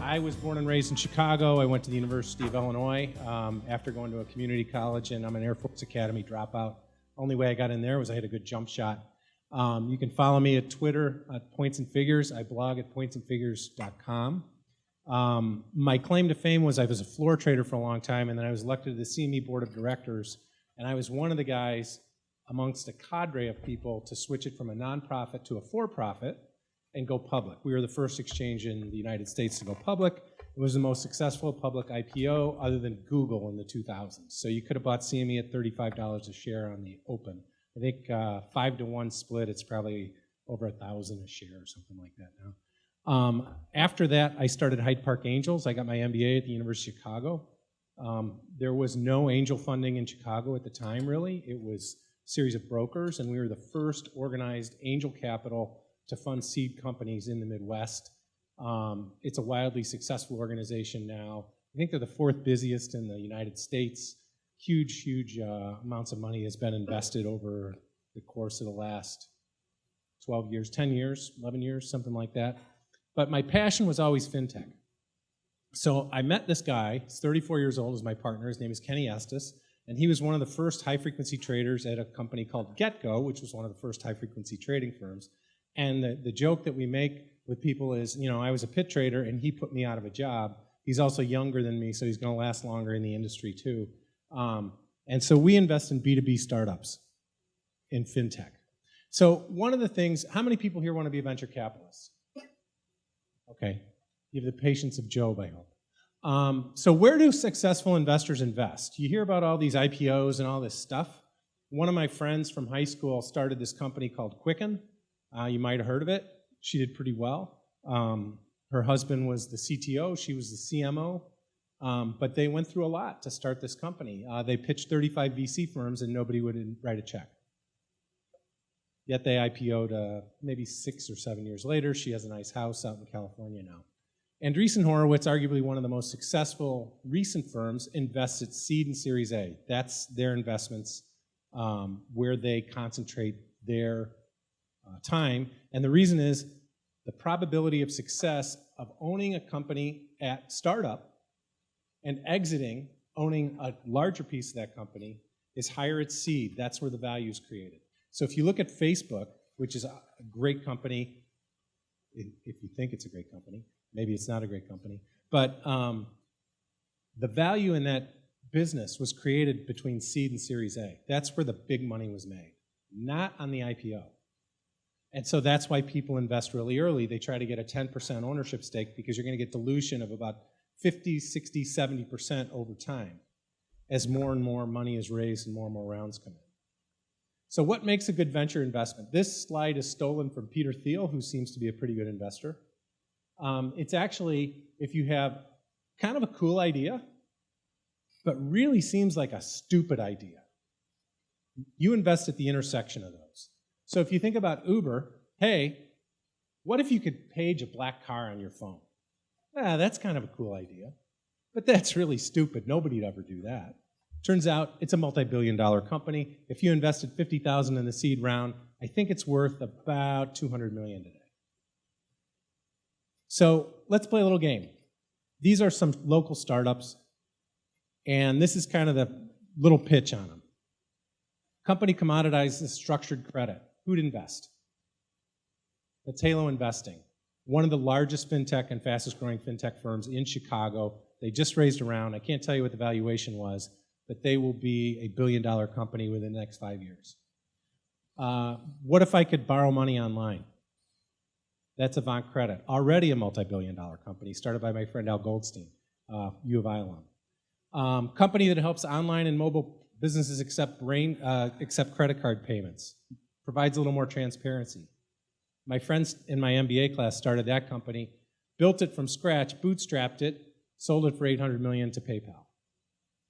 I was born and raised in Chicago. I went to the University of Illinois after going to a community college, and I'm an Air Force Academy dropout. Only way I got in there was I had a good jump shot. You can follow me at Twitter at Points and Figures. I blog at pointsandfigures.com. My claim to fame was I was a floor trader for a long time, and then I was elected to the CME Board of Directors, and I was one of the guys amongst a cadre of people to switch it from a nonprofit to a for-profit and go public. We were the first exchange in the United States to go public. It was the most successful public IPO other than Google in the 2000s. So you could have bought CME at $35 a share on the open. I think 5-to-1 split, it's probably over $1,000 a share or something like that now. After that, I started Hyde Park Angels. I got my MBA at the University of Chicago. There was no angel funding in Chicago at the time, really. It was a series of brokers, and we were the first organized angel capital to fund seed companies in the Midwest. It's a wildly successful organization now. I think they're the fourth busiest in the United States. Huge, huge amounts of money has been invested over the course of the last 12 years, 10 years, 11 years, something like that. But my passion was always fintech. So I met this guy, he's 34 years old, is my partner. His name is Kenny Estes, and he was one of the first high-frequency traders at a company called GetGo, which was one of the first high-frequency trading firms. And the joke that we make with people is, you know, I was a pit trader and he put me out of a job. He's also younger than me, so he's going to last longer in the industry too. And so we invest in B2B startups in fintech. So one of the things, how many people here want to be a venture capitalist? Okay, you have the patience of Job, I hope. So where do successful investors invest? You hear about all these IPOs and all this stuff. One of my friends from high school started this company called Quicken. You might have heard of it. She did pretty well. Her husband was the CTO, she was the CMO, but they went through a lot to start this company. They pitched 35 VC firms and nobody would write a check. Yet they IPO'd maybe 6 or 7 years later. She has a nice house out in California now. Andreessen Horowitz, arguably one of the most successful recent firms, invests at seed and Series A. That's their investments where they concentrate their time, and the reason is the probability of success of owning a company at startup and exiting, owning a larger piece of that company, is higher at seed. That's where the value is created. So if you look at Facebook, which is a great company, if you think it's a great company, maybe it's not a great company, but the value in that business was created between seed and Series A. That's where the big money was made, not on the IPO. And so that's why people invest really early. They try to get a 10% ownership stake because you're going to get dilution of about 50, 60, 70% over time as more and more money is raised and more rounds come in. So what makes a good venture investment? This slide is stolen from Peter Thiel, who seems to be a pretty good investor. It's actually, if you have kind of a cool idea, but really seems like a stupid idea, you invest at the intersection of those. So if you think about Uber, hey, what if you could page a black car on your phone? That's kind of a cool idea, but that's really stupid. Nobody'd ever do that. Turns out it's a multi-billion-dollar company. If you invested $50,000 in the seed round, I think it's worth about $200 million today. So let's play a little game. These are some local startups, and this is kind of the little pitch on them. Company commoditizes structured credit. Who'd invest? That's Halo Investing, one of the largest fintech and fastest growing fintech firms in Chicago. They just raised a round. I can't tell you what the valuation was, but they will be a billion-dollar company within the next 5 years. What if I could borrow money online? That's Avant Credit, already a multi-billion-dollar company, started by my friend Al Goldstein, U of I alum. Company that helps online and mobile businesses accept credit card payments. Provides a little more transparency. My friends in my MBA class started that company, built it from scratch, bootstrapped it, sold it for $800 million to PayPal.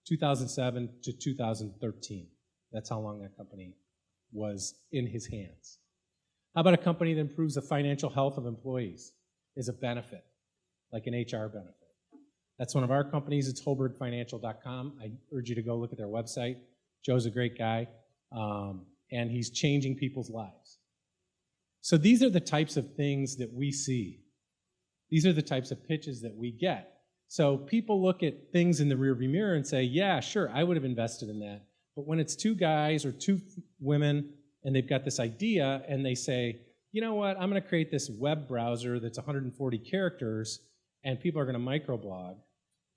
2007 to 2013. That's how long that company was in his hands. How about a company that improves the financial health of employees as a benefit, like an HR benefit? That's one of our companies. It's holbergfinancial.com. I urge you to go look at their website. Joe's a great guy. And he's changing people's lives. So these are the types of things that we see. These are the types of pitches that we get. So people look at things in the rearview mirror and say, yeah, sure, I would have invested in that. But when it's two guys or two women and they've got this idea and they say, you know what, I'm going to create this web browser that's 140 characters and people are going to microblog.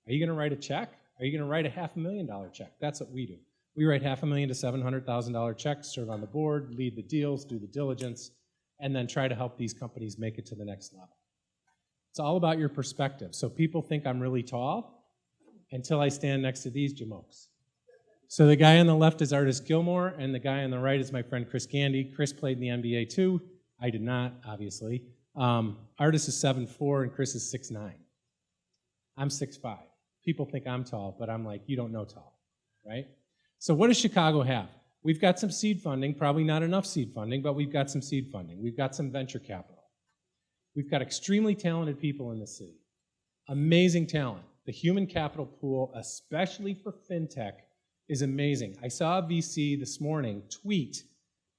Are you going to write a check? Are you going to write a $500,000 check? That's what we do. We write $500,000 to $700,000 checks, serve on the board, lead the deals, do the diligence, and then try to help these companies make it to the next level. It's all about your perspective. So people think I'm really tall until I stand next to these jamokes. So the guy on the left is Artis Gilmore, and the guy on the right is my friend Chris Gandy. Chris played in the NBA too. I did not, obviously. Artis is 7'4", and Chris is 6'9". I'm 6'5". People think I'm tall, but I'm like, you don't know tall, right? So what does Chicago have? We've got some seed funding, probably not enough seed funding, but we've got some seed funding. We've got some venture capital. We've got extremely talented people in the city. Amazing talent. The human capital pool, especially for fintech, is amazing. I saw a VC this morning tweet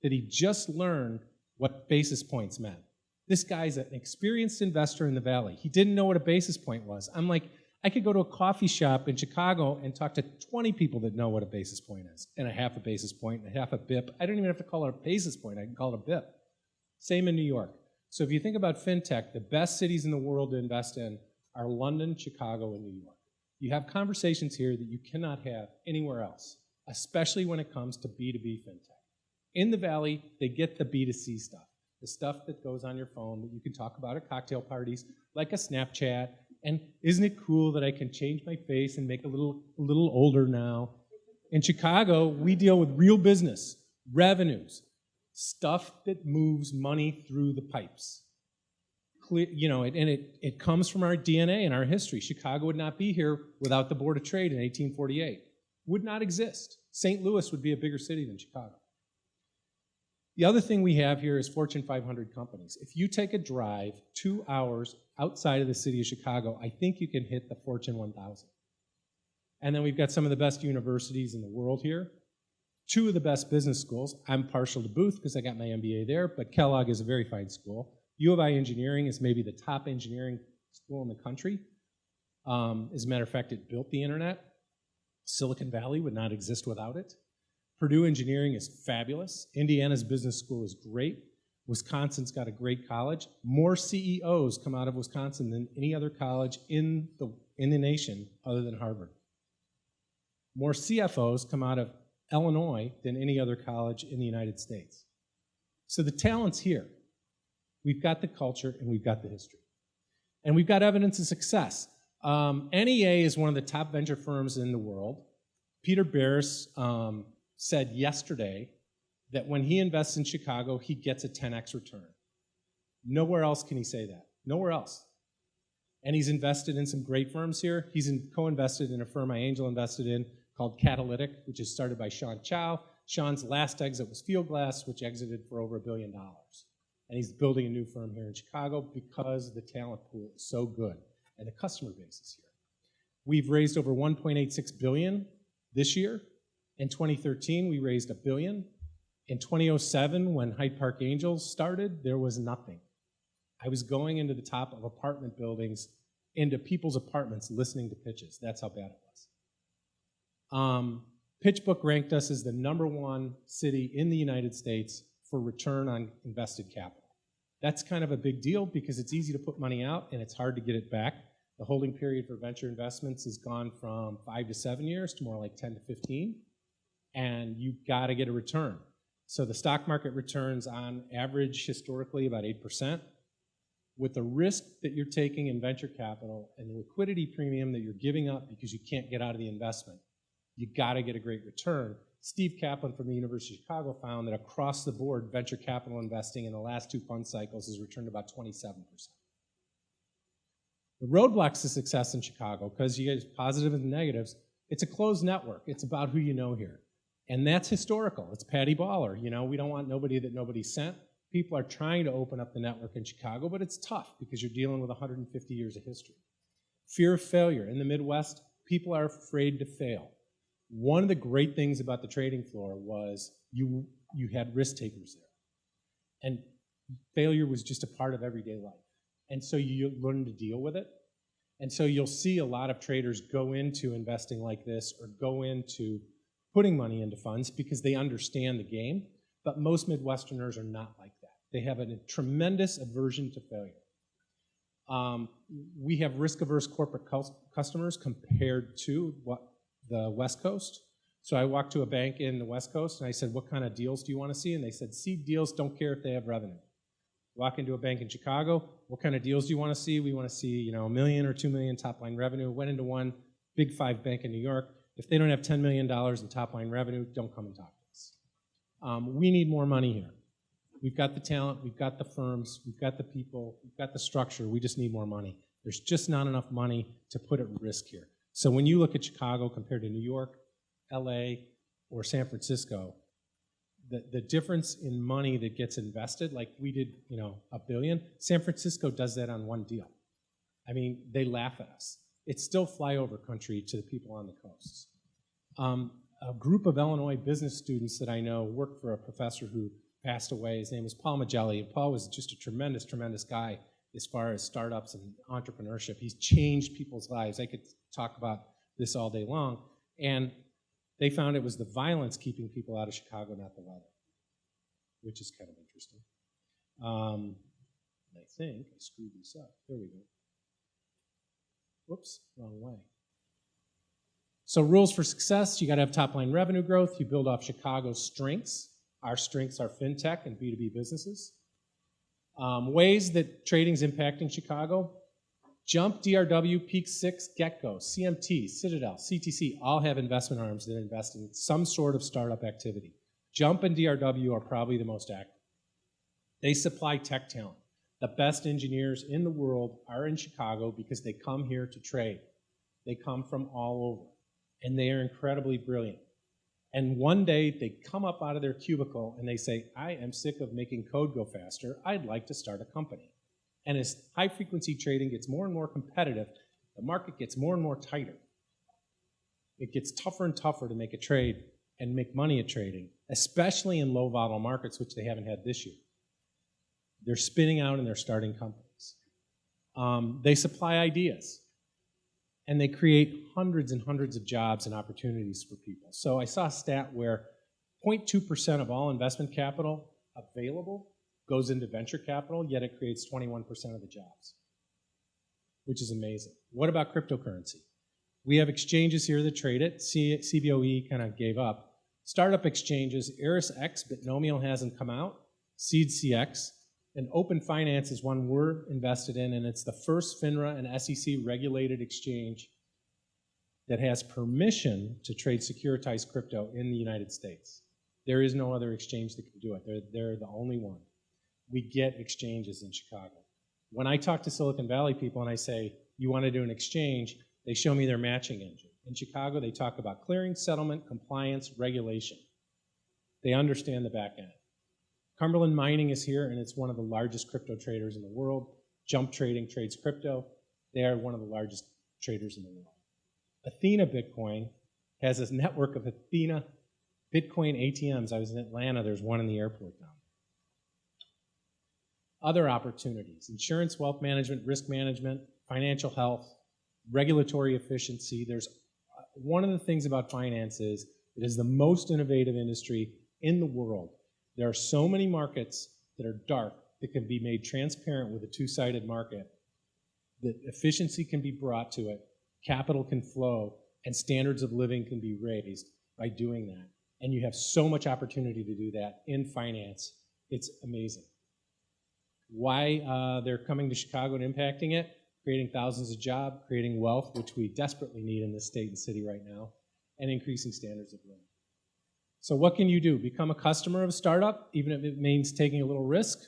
that he just learned what basis points meant. This guy's an experienced investor in the Valley. He didn't know what a basis point was. I'm like, I could go to a coffee shop in Chicago and talk to 20 people that know what a basis point is, and a half a basis point, and a half a BIP. I don't even have to call it a basis point. I can call it a BIP. Same in New York. So if you think about fintech, the best cities in the world to invest in are London, Chicago, and New York. You have conversations here that you cannot have anywhere else, especially when it comes to B2B fintech. In the Valley, they get the B2C stuff, the stuff that goes on your phone that you can talk about at cocktail parties, like a Snapchat. And isn't it cool that I can change my face and make a little older now? In Chicago, we deal with real business, revenues, stuff that moves money through the pipes. You know, and it comes from our DNA and our history. Chicago would not be here without the Board of Trade in 1848. Would not exist. St. Louis would be a bigger city than Chicago. The other thing we have here is Fortune 500 companies. If you take a drive 2 hours outside of the city of Chicago, I think you can hit the Fortune 1000. And then we've got some of the best universities in the world here. 2 of the best business schools. I'm partial to Booth because I got my MBA there, but Kellogg is a very fine school. U of I Engineering is maybe the top engineering school in the country. As a matter of fact, it built the internet. Silicon Valley would not exist without it. Purdue Engineering is fabulous. Indiana's business school is great. Wisconsin's got a great college. More CEOs come out of Wisconsin than any other college in the nation other than Harvard. More CFOs come out of Illinois than any other college in the United States. So the talent's here. We've got the culture and we've got the history. And we've got evidence of success. NEA is one of the top venture firms in the world. Peter Barris said yesterday that when he invests in Chicago, he gets a 10x return. Nowhere else can he say that. Nowhere else. And he's invested in some great firms here. He's co-invested in a firm I angel invested in called Catalytic, which is started by Sean Chow. Sean's last exit was Fieldglass, which exited for over $1 billion. And he's building a new firm here in Chicago because the talent pool is so good and the customer base is here. We've raised over $1.86 billion this year. In 2013, we raised $1 billion. In 2007, when Hyde Park Angels started, there was nothing. I was going into the top of apartment buildings, into people's apartments, listening to pitches. That's how bad it was. PitchBook ranked us as the #1 city in the United States for return on invested capital. That's kind of a big deal because it's easy to put money out and it's hard to get it back. The holding period for venture investments has gone from 5 to 7 years to more like 10 to 15, and you've got to get a return. So the stock market returns on average historically about 8%. With the risk that you're taking in venture capital and the liquidity premium that you're giving up because you can't get out of the investment, you got to get a great return. Steve Kaplan from the University of Chicago found that across the board, venture capital investing in the last 2 fund cycles has returned about 27%. The roadblocks to success in Chicago, because you get positives and negatives, it's a closed network. It's about who you know here. And that's historical. It's Patty Baller. You know, we don't want nobody that nobody sent. People are trying to open up the network in Chicago, but it's tough because you're dealing with 150 years of history. Fear of failure. In the Midwest, people are afraid to fail. One of the great things about the trading floor was you had risk takers there. And failure was just a part of everyday life. And so you learn to deal with it. And so you'll see a lot of traders go into investing like this or go into putting money into funds because they understand the game. But most Midwesterners are not like that. They have a tremendous aversion to failure. We have risk-averse corporate customers compared to the West Coast. So I walked to a bank in the West Coast and I said, what kind of deals do you want to see? And they said, seed deals, don't care if they have revenue. Walk into a bank in Chicago, what kind of deals do you want to see? We want to see, $1 million or $2 million top line revenue. Went into one big 5 bank in New York. If they don't have $10 million in top line revenue, don't come and talk to us. We need more money here. We've got the talent, we've got the firms, we've got the people, we've got the structure, we just need more money. There's just not enough money to put at risk here. So when you look at Chicago compared to New York, LA, or San Francisco, the difference in money that gets invested, like we did, $1 billion, San Francisco does that on one deal. I mean, they laugh at us. It's still flyover country to the people on the coasts. A group of Illinois business students that I know worked for a professor who passed away. His name was Paul Magelli, and Paul was just a tremendous, tremendous guy as far as startups and entrepreneurship. He's changed people's lives. I could talk about this all day long. And they found it was the violence keeping people out of Chicago, not the weather, which is kind of interesting. I think I screwed this up. There we go. Whoops, wrong way. So rules for success, you got to have top-line revenue growth. You build off Chicago's strengths. Our strengths are fintech and B2B businesses. Ways that trading's impacting Chicago. Jump, DRW, Peak 6, GetGo, CMT, Citadel, CTC all have investment arms that invest in some sort of startup activity. Jump and DRW are probably the most active. They supply tech talent. The best engineers in the world are in Chicago because they come here to trade. They come from all over, and they are incredibly brilliant. And one day they come up out of their cubicle and they say, I am sick of making code go faster. I'd like to start a company. And as high-frequency trading gets more and more competitive, the market gets more and more tighter. It gets tougher and tougher to make a trade and make money at trading, especially in low volatile markets, which they haven't had this year. They're spinning out and they're starting companies. They supply ideas, and they create hundreds and hundreds of jobs and opportunities for people. So I saw a stat where 0.2% of all investment capital available goes into venture capital, yet it creates 21% of the jobs, which is amazing. What about cryptocurrency? We have exchanges here that trade it. CBOE kind of gave up. Startup exchanges, ErisX, Bitnomial hasn't come out, SeedCX, and Open Finance is one we're invested in, and it's the first FINRA and SEC regulated exchange that has permission to trade securitized crypto in the United States. There is no other exchange that can do it. They're the only one. We get exchanges in Chicago. When I talk to Silicon Valley people and I say, you want to do an exchange, they show me their matching engine. In Chicago, they talk about clearing, settlement, compliance, regulation. They understand the back end. Cumberland Mining is here, and it's one of the largest crypto traders in the world. Jump Trading trades crypto. They are one of the largest traders in the world. Athena Bitcoin has this network of Athena Bitcoin ATMs. I was in Atlanta. There's one in the airport down there. Other opportunities: insurance, wealth management, risk management, financial health, regulatory efficiency. There's one of the things about finance is it is the most innovative industry in the world. There are so many markets that are dark that can be made transparent with a two-sided market, that efficiency can be brought to it, capital can flow, and standards of living can be raised by doing that. And you have so much opportunity to do that in finance. It's amazing. Why they're coming to Chicago and impacting it? Creating thousands of jobs, creating wealth, which we desperately need in this state and city right now, and increasing standards of living. So what can you do? Become a customer of a startup, even if it means taking a little risk.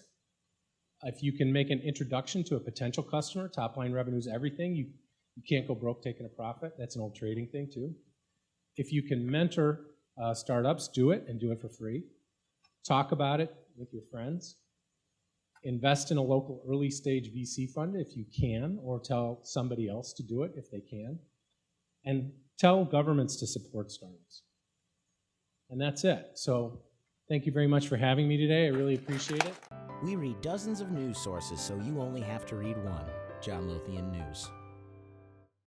If you can make an introduction to a potential customer, top line revenue is everything. You can't go broke taking a profit. That's an old trading thing too. If you can mentor startups, do it, and do it for free. Talk about it with your friends. Invest in a local early stage VC fund if you can, or tell somebody else to do it if they can. And tell governments to support startups. And that's it. So thank you very much for having me today. I really appreciate it. We read dozens of news sources, so you only have to read one. John Lothian News.